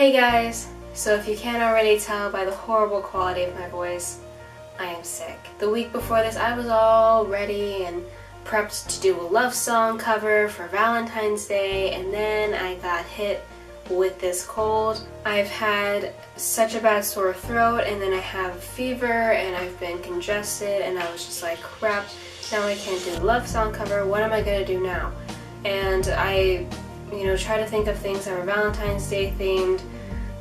Hey guys! So if you can't already tell by the horrible quality of my voice, I am sick. The week before this I was all ready and prepped to do a love song cover for Valentine's Day, and then I got hit with this cold. I've had such a bad sore throat, and then I have fever and I've been congested, and I was just like, crap, now I can't do the love song cover. What am I gonna do now? And I try to think of things that are Valentine's Day themed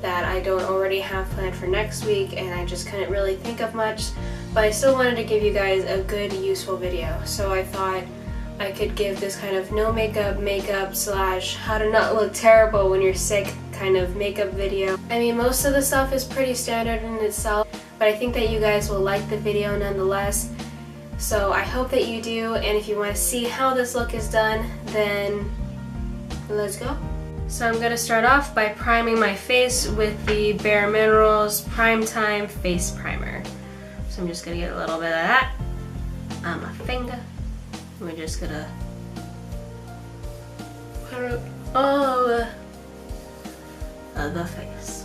that I don't already have planned for next week, and I just couldn't really think of much, but I still wanted to give you guys a good, useful video. So I thought I could give this kind of no makeup slash how to not look terrible when you're sick kind of makeup video. I mean, most of the stuff is pretty standard in itself, but I think that you guys will like the video nonetheless. So I hope that you do, and if you want to see how this look is done, then let's go. So I'm going to start off by priming my face with the Bare Minerals Prime Time Face Primer. So I'm just going to get a little bit of that on my finger. We're just going to put it all over the face.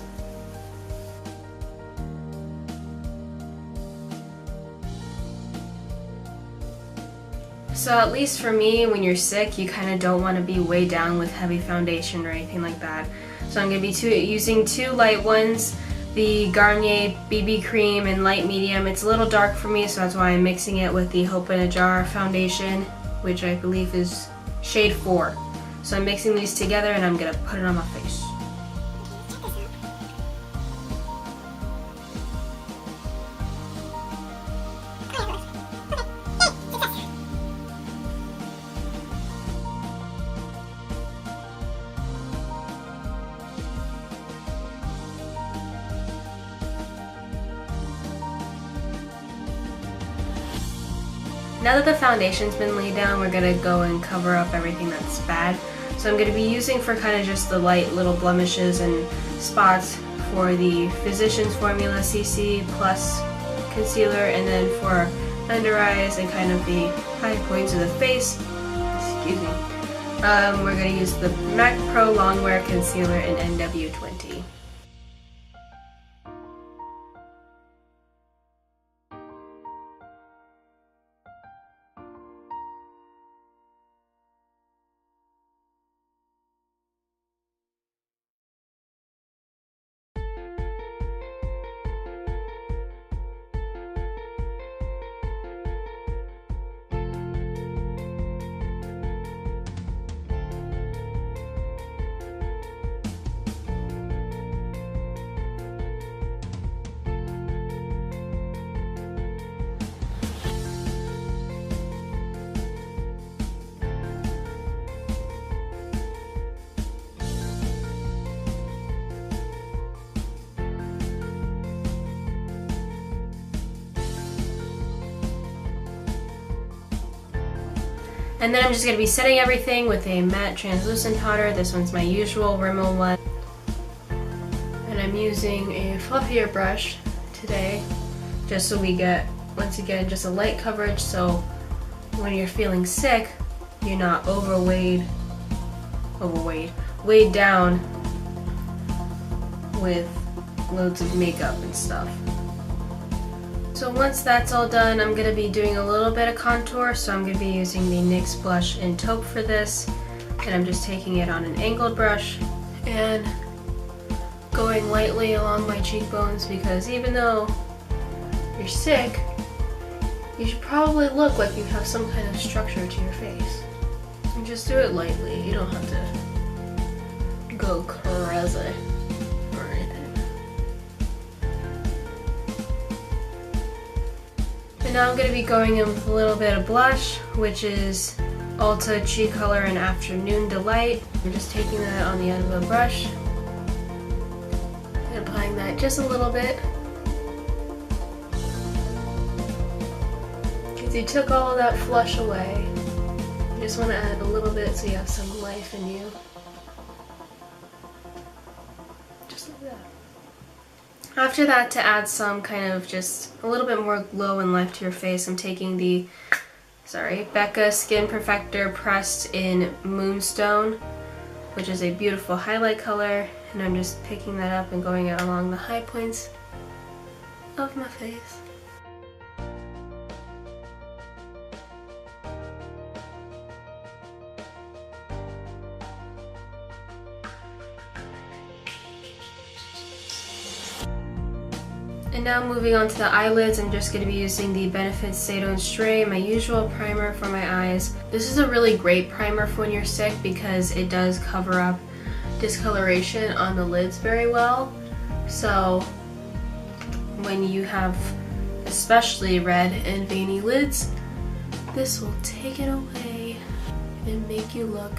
So at least for me, when you're sick, you kind of don't want to be weighed down with heavy foundation or anything like that. So I'm going to be using two light ones, the Garnier BB Cream in light medium. It's a little dark for me, so that's why I'm mixing it with the Hope in a Jar foundation, which I believe is shade 4. So I'm mixing these together and I'm going to put it on my face. Now that the foundation's been laid down, we're going to go and cover up everything that's bad. So I'm going to be using for kind of just the light little blemishes and spots for the Physicians Formula CC Plus Concealer, and then for under eyes and kind of the high points of the face, excuse me, we're going to use the MAC Pro Longwear Concealer in NW20. And then I'm just going to be setting everything with a matte translucent powder. This one's my usual Rimmel one. And I'm using a fluffier brush today, just so we get, once again, just a light coverage, so when you're feeling sick, you're not weighed down with loads of makeup and stuff. So once that's all done, I'm going to be doing a little bit of contour, so I'm going to be using the NYX blush in Taupe for this, and I'm just taking it on an angled brush and going lightly along my cheekbones, because even though you're sick, you should probably look like you have some kind of structure to your face. And just do it lightly, you don't have to go crazy. And now I'm going to be going in with a little bit of blush, which is Ulta Cheek Color in Afternoon Delight. I'm just taking that on the end of a brush and applying that just a little bit. Because you took all of that flush away. You just want to add a little bit so you have some life in you. Just like that. After that, to add some kind of just a little bit more glow and life to your face, I'm taking the Becca Skin Perfector pressed in Moonstone, which is a beautiful highlight color, And I'm just picking that up and going along the high points of my face. And now moving on to the eyelids, I'm just going to be using the Benefit Stay Don't Stray, my usual primer for my eyes. This is a really great primer for when you're sick because it does cover up discoloration on the lids very well. So when you have especially red and veiny lids, this will take it away and make you look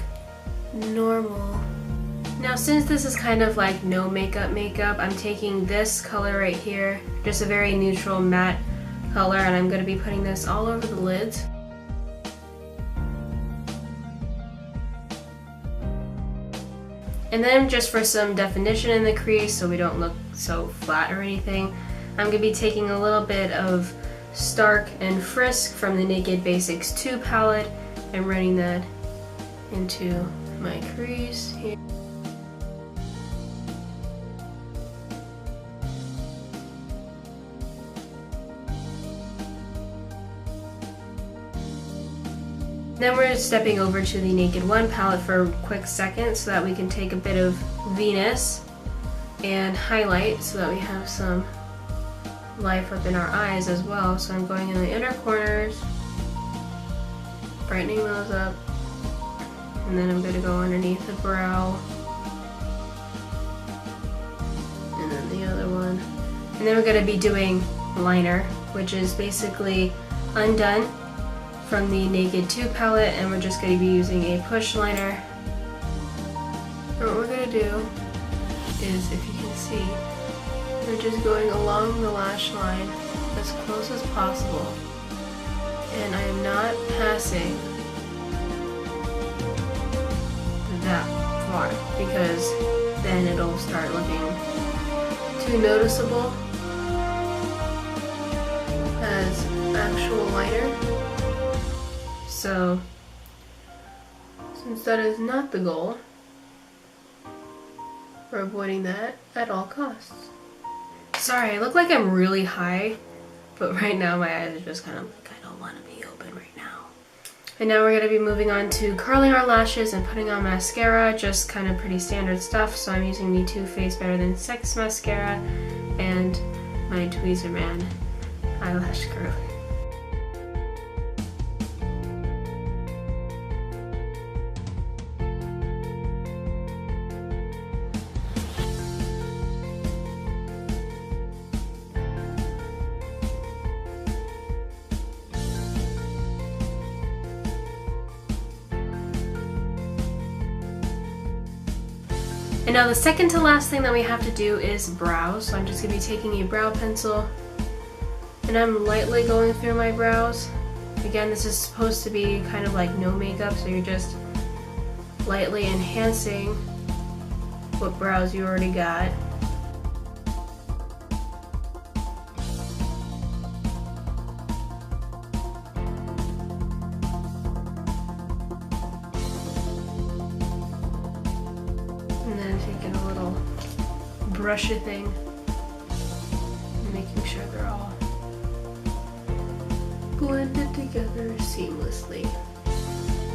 normal. Now since this is kind of like no makeup, I'm taking this color right here, just a very neutral matte color, and I'm going to be putting this all over the lids. And then just for some definition in the crease so we don't look so flat or anything, I'm going to be taking a little bit of Stark and Frisk from the Naked Basics 2 palette and running that into my crease here. Then we're stepping over to the Naked 1 palette for a quick second so that we can take a bit of Venus and highlight so that we have some life up in our eyes as well. So I'm going in the inner corners, brightening those up, and then I'm going to go underneath the brow, and then the other one. And then we're going to be doing liner, which is basically Undone from the Naked 2 palette, and we're just going to be using a push liner. And what we're going to do is, if you can see, we're just going along the lash line as close as possible, and I am not passing that far because then it'll start looking too noticeable as actual liner. So, since that is not the goal, we're avoiding that at all costs. Sorry, I look like I'm really high, but right now my eyes are just kind of like, I don't want to be open right now. And now we're going to be moving on to curling our lashes and putting on mascara, just kind of pretty standard stuff. So I'm using the Too Faced Better Than Sex mascara and my Tweezerman eyelash curler. And now the second to last thing that we have to do is brows. So I'm just going to be taking a brow pencil and I'm lightly going through my brows. Again, this is supposed to be kind of like no makeup, so you're just lightly enhancing what brows you already got. And then taking a little brushy thing and making sure they're all blended together seamlessly.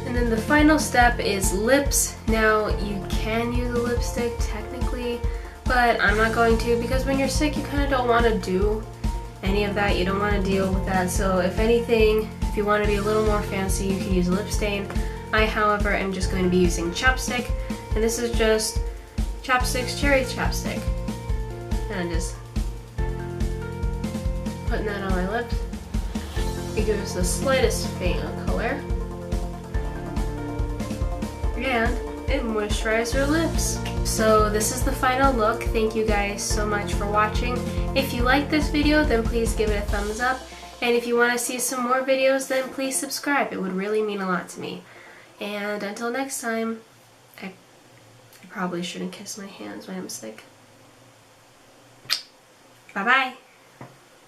And then the final step is lips. Now you can use a lipstick technically, but I'm not going to because when you're sick you kind of don't want to do any of that. You don't want to deal with that. So if anything, if you want to be a little more fancy, you can use lip stain. I, however, am just going to be using chapstick, and this is just Chapstick's Cherry Chapstick. And I'm just putting that on my lips. It gives the slightest faint of color. And it moisturizes your lips. So this is the final look. Thank you guys so much for watching. If you like this video, then please give it a thumbs up. And if you want to see some more videos, then please subscribe. It would really mean a lot to me. And until next time, I probably shouldn't kiss my hands when I'm sick. Bye-bye.